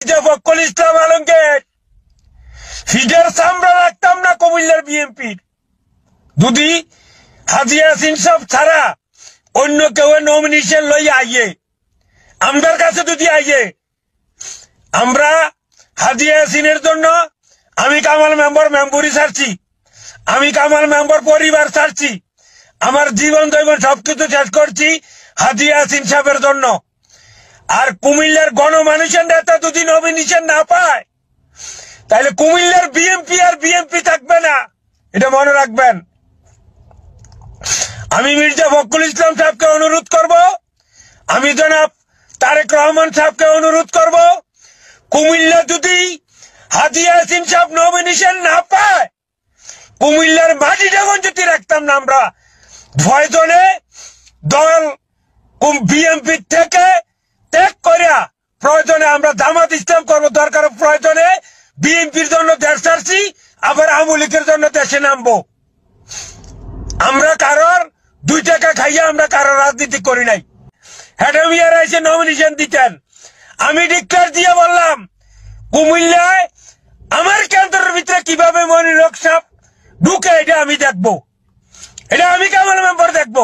ফখরুল ইসলাম আলমগীর ফিডের সামরা রাখতাম না কুমিল্লার বিএনপির যদি হাজী ইয়াসিন সাহেব ছাড়া অন্য কেউ নমিনেশন লইয়া আইয়ে আমার কাছে যদি আইয়ে আমরা হাজী ইয়াসিনের জন্য আমি কামাল মেম্বরি ছাড়ছি, আমি কামাল মেম্বর পরিবার ছাড়ছি, আমার জীবন জৈবন সবকিছু শেষ করছি হাজী ইয়াসিন সাহেবের জন্য। আর কুমিল্লার গণমানুষের নেতা যদি নমিনেশন না পায় তাহলে কুমিল্লার বিএনপি আর বিএনপি থাকবে না, এটা মনে রাখবেন। আমি মির্জা ফখরুল ইসলাম সাহেবকে অনুরোধ করব, আমি জনাব তারেক রহমান সাহেবকে অনুরোধ করব, কুমিল্লা যদি হাজী ইয়াসিন সাহেব নমিনেশন না পায় কুমিল্লার মাটি যখন যদি রাখতাম না আমরা প্রয়োজনে দল বিএনপি থেকে ত্যাগ করিয়া প্রয়োজনে আমরা জামাত ইসলাম করবো, দরকার প্রয়োজনে বিএনপির জন্য দেশ ছাড়ছি, আবার আওয়ামী লীগের জন্য দেশে নামবো। আমরা কারোর 2 টাকা খাইয়া আমরা কারোর রাজনীতি করি নাই। হেডমিয়ারা এসে নমিনেশন দিতেন, আমি ডিক্লেয়ার দিয়ে বললাম কুমিল্লায় আমার কেন্দ্রের ভিতরে কিভাবে মনির হক সাহেব ঢুকে এটা আমি দেখবো, এটা আমি কামাল মেম্বার দেখবো।